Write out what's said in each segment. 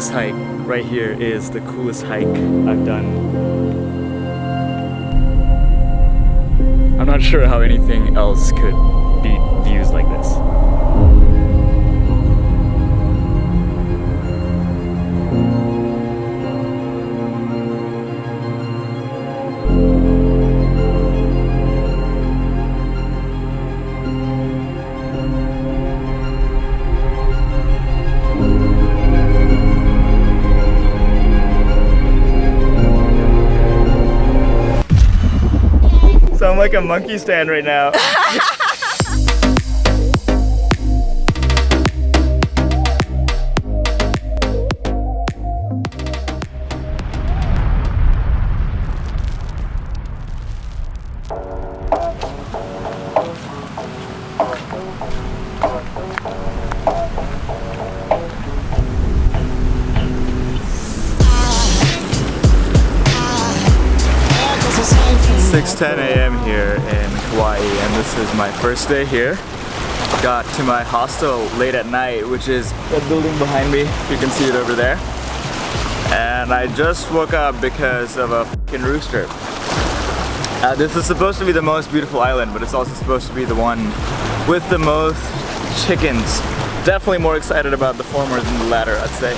this hike right here is the coolest hike I've done. I'm not sure how anything else could beat views like this. So I'm like a monkey stand right now. It's 6:10 a.m. here in Hawaii, and this is my first day here. Got to my hostel late at night, which is the building behind me. You can see it over there. And I just woke up because of a fucking rooster. This is supposed to be the most beautiful island, but it's also supposed to be the one with the most chickens. Definitely more excited about the former than the latter, I'd say.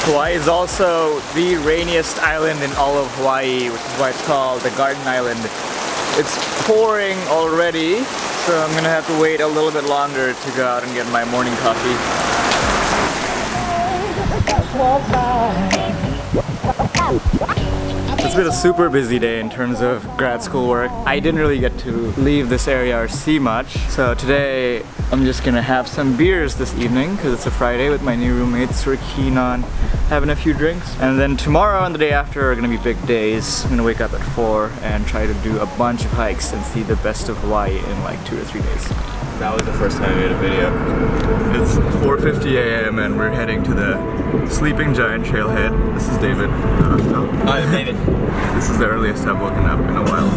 Hawaii is also the rainiest island in all of Hawaii, which is why it's called the Garden Island. It's pouring already, so I'm gonna have to wait a little bit longer to go out and get my morning coffee. It's been a super busy day in terms of grad school work. I didn't really get to leave this area or see much. So today I'm just gonna have some beers this evening because it's a Friday with my new roommates. We're keen on having a few drinks. And then tomorrow and the day after are gonna be big days. I'm gonna wake up at 4 and try to do a bunch of hikes and see the best of Hawaii in like 2 or 3 days. That was the first time I made a video. It's 4:50 a.m. and we're heading to the Sleeping Giant Trailhead. This is David. Hi, David. This is the earliest I've woken up in a while.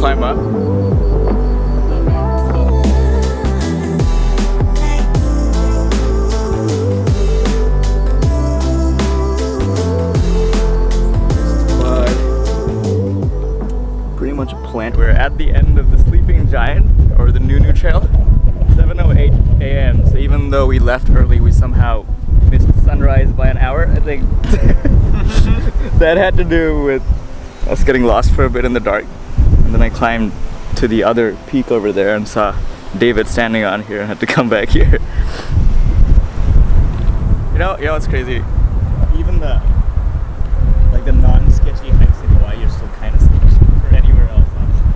Climb up. But pretty much a plant. We're at the end of the Sleeping Giant, or the Nunu Trail. 7:08 a.m. So even though we left early, we somehow missed sunrise by an hour, I think. That had to do with us getting lost for a bit in the dark. And then I climbed to the other peak over there and saw David standing on here and had to come back here. You know what's crazy? Even the non-sketchy hikes in Hawaii are still kind of sketchy for anywhere else, honestly.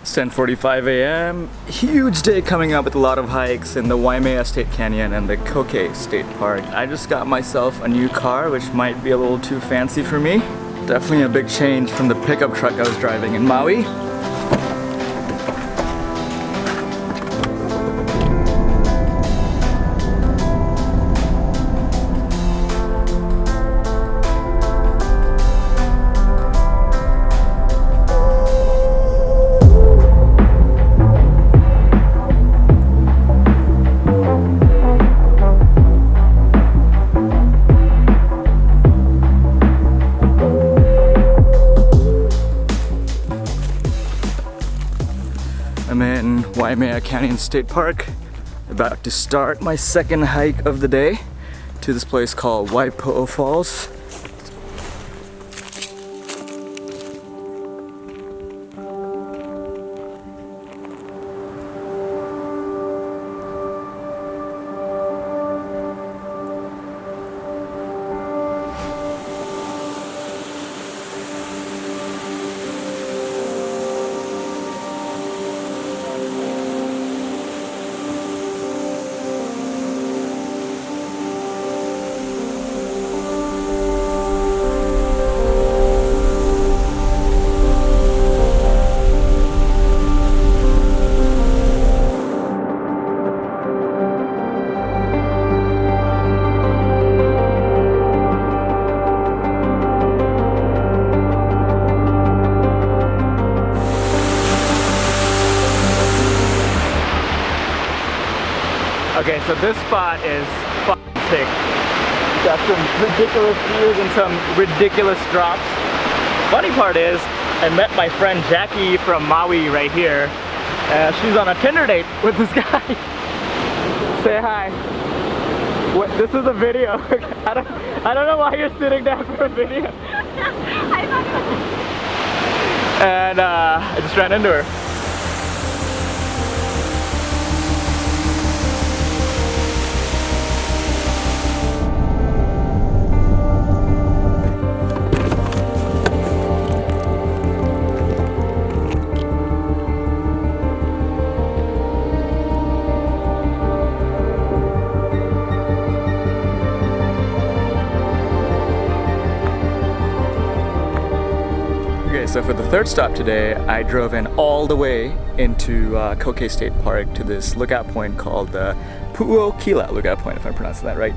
It's 10:45 a.m. Huge day coming up with a lot of hikes in the Waimea State Canyon and the Koke State Park. I just got myself a new car, which might be a little too fancy for me. Definitely a big change from the pickup truck I was driving in Maui. I'm in Waimea Canyon State Park, about to start my second hike of the day to this place called Waipo'o Falls. this spot is fucking sick. Got some ridiculous views and some ridiculous drops. Funny part is, I met my friend Jackie from Maui right here. She's on a Tinder date with this guy. Say hi. What, this is a video. I don't know why you're sitting down for a video. And I just ran into her. So for the third stop today, I drove in all the way into Koke State Park to this lookout point called the Pu'uokila lookout point, if I'm pronouncing that right.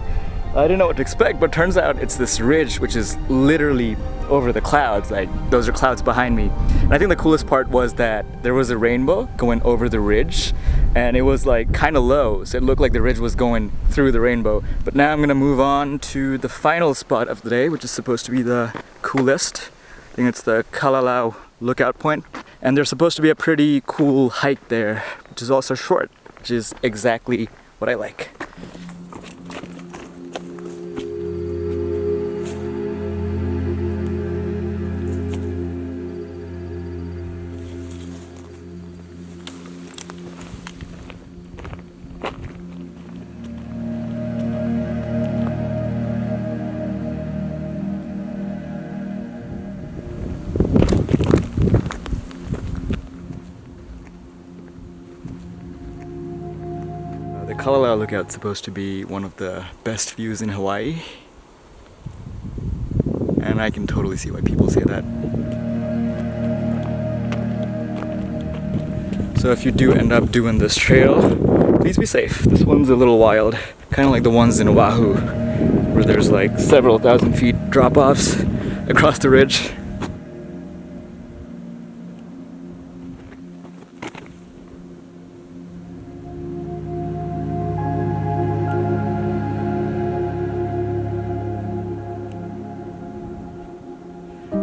I didn't know what to expect, but turns out it's this ridge which is literally over the clouds, like those are clouds behind me. And I think the coolest part was that there was a rainbow going over the ridge, and it was like kind of low, so it looked like the ridge was going through the rainbow. But now I'm gonna move on to the final spot of the day, which is supposed to be the coolest. I think it's the Kalalau lookout point, and there's supposed to be a pretty cool hike there, which is also short, which is exactly what I like. The Kalalau lookout's supposed to be one of the best views in Hawaii, and I can totally see why people say that. So if you do end up doing this trail, please be safe. This one's a little wild, kind of like the ones in Oahu, where there's like several thousand feet drop-offs across the ridge.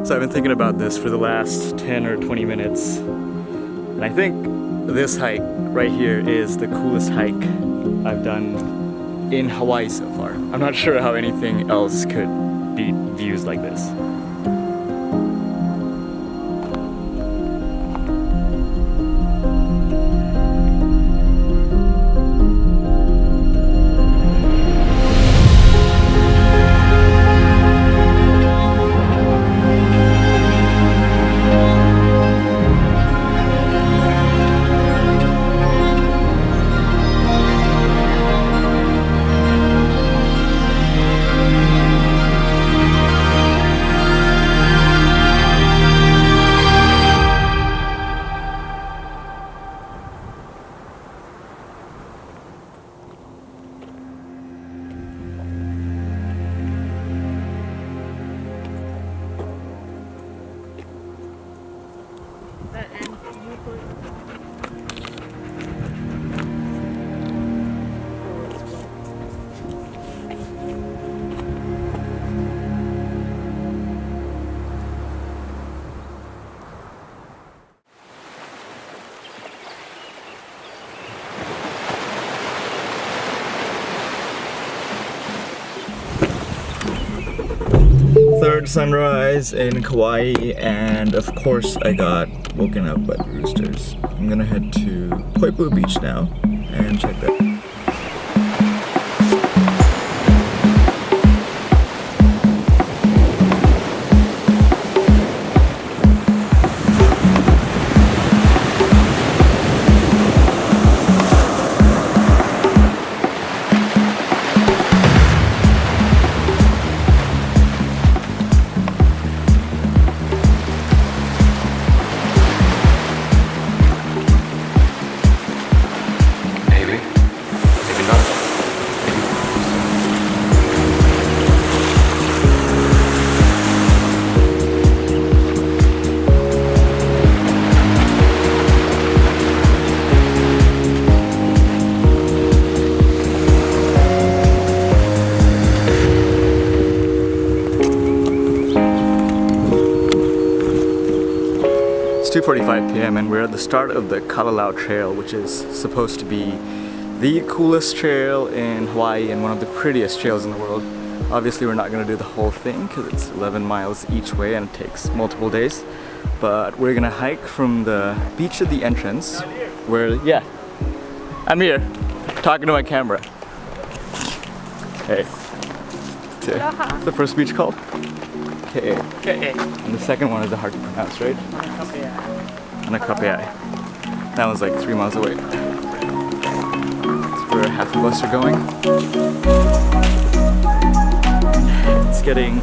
So I've been thinking about this for the last 10 or 20 minutes, and I think this hike right here is the coolest hike I've done in Hawaii so far. I'm not sure how anything else could beat views like this. Third sunrise in Kauai, and of course I got woken up by the roosters. I'm gonna head to Poipu Beach now and check that. 2:45 p.m. and we're at the start of the Kalalau Trail, which is supposed to be the coolest trail in Hawaii and one of the prettiest trails in the world. Obviously we're not going to do the whole thing because it's 11 miles each way and it takes multiple days. But we're going to hike from the beach at the entrance where, yeah, I'm here talking to my camera. Hey. What's the first beach called? Ke'e. And the second one is hard to pronounce, right? Anakape'ai. That one's like 3 miles away. That's where half of us are going. It's getting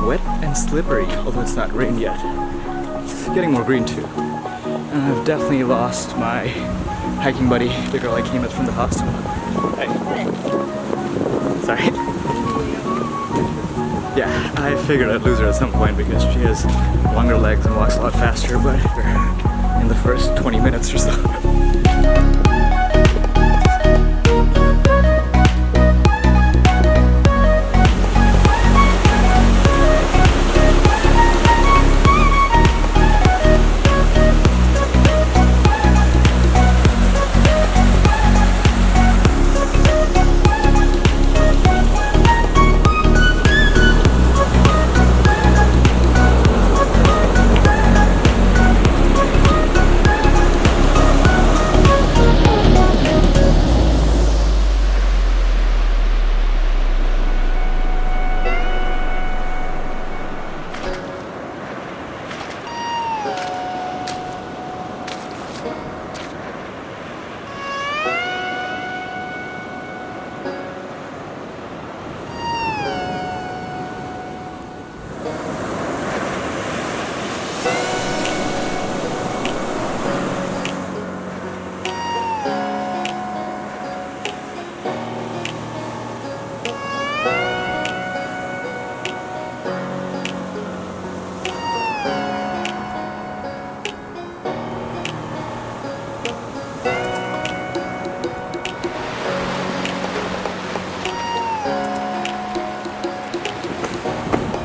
wet and slippery, although it's not rained yet. It's getting more green too. And I've definitely lost my hiking buddy, the girl I came with from the hostel. Hey. Sorry. Yeah, I figured I'd lose her at some point because she has longer legs and walks a lot faster, but in the first 20 minutes or so.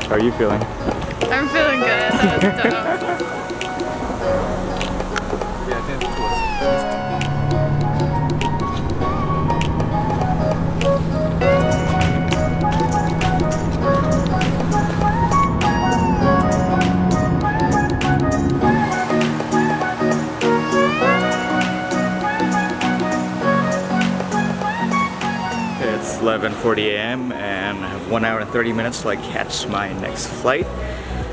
How are you feeling? I'm feeling good. That was dope. Yeah, I think it's cool. It's 11:40 a.m. and I have 1 hour and 30 minutes till I catch my next flight.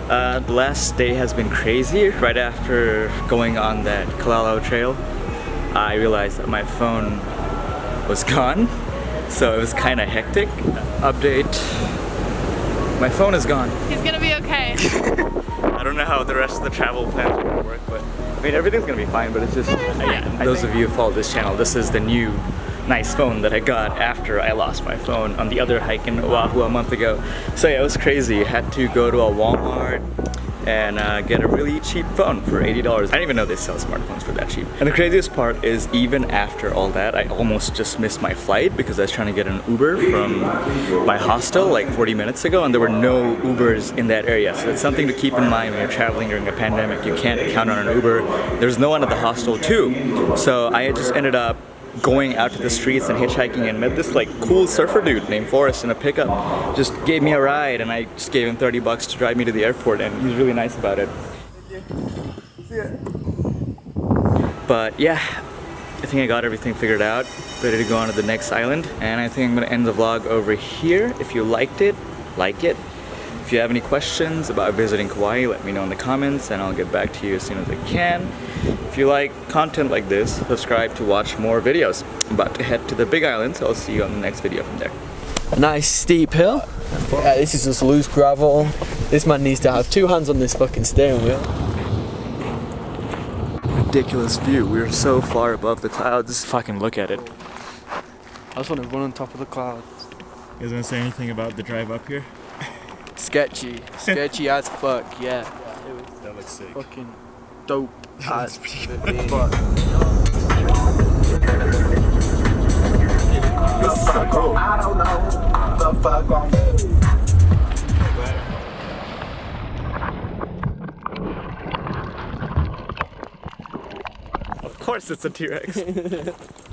The last day has been crazy. Right after going on that Kalalau Trail, I realized that my phone was gone, so it was kind of hectic. Update, my phone is gone. He's gonna be okay. I don't know how the rest of the travel plans are gonna work, but I mean everything's gonna be fine, but it's just, those of you who follow this channel, this is the new nice phone that I got after I lost my phone on the other hike in Oahu a month ago. So yeah, it was crazy. I had to go to a Walmart and get a really cheap phone for $80. I didn't even know they sell smartphones for that cheap. And the craziest part is even after all that, I almost just missed my flight because I was trying to get an Uber from my hostel like 40 minutes ago and there were no Ubers in that area. So it's something to keep in mind when you're traveling during a pandemic. You can't count on an Uber. There's no one at the hostel too. So I just ended up going out to the streets and hitchhiking and met this like cool surfer dude named Forrest in a pickup. Just gave me a ride and I just gave him $30 to drive me to the airport and he was really nice about it. But yeah, I think I got everything figured out, ready to go on to the next island, and I think I'm gonna end the vlog over here. If you liked it, like it. If you have any questions about visiting Kauai, let me know in the comments and I'll get back to you as soon as I can. If you like content like this, subscribe to watch more videos. I'm about to head to the Big Island, so I'll see you on the next video from there. A nice steep hill. Yeah, this is just loose gravel. This man needs to have 2 hands on this fucking steering wheel. Ridiculous view. We're so far above the clouds. Fucking look at it. I just want to run on top of the clouds. You guys want to say anything about the drive up here? Sketchy. Sketchy as fuck, yeah. That looks sick. Fucking dope as fuck. This is so cool. I don't know the fuck on course it's a T-Rex.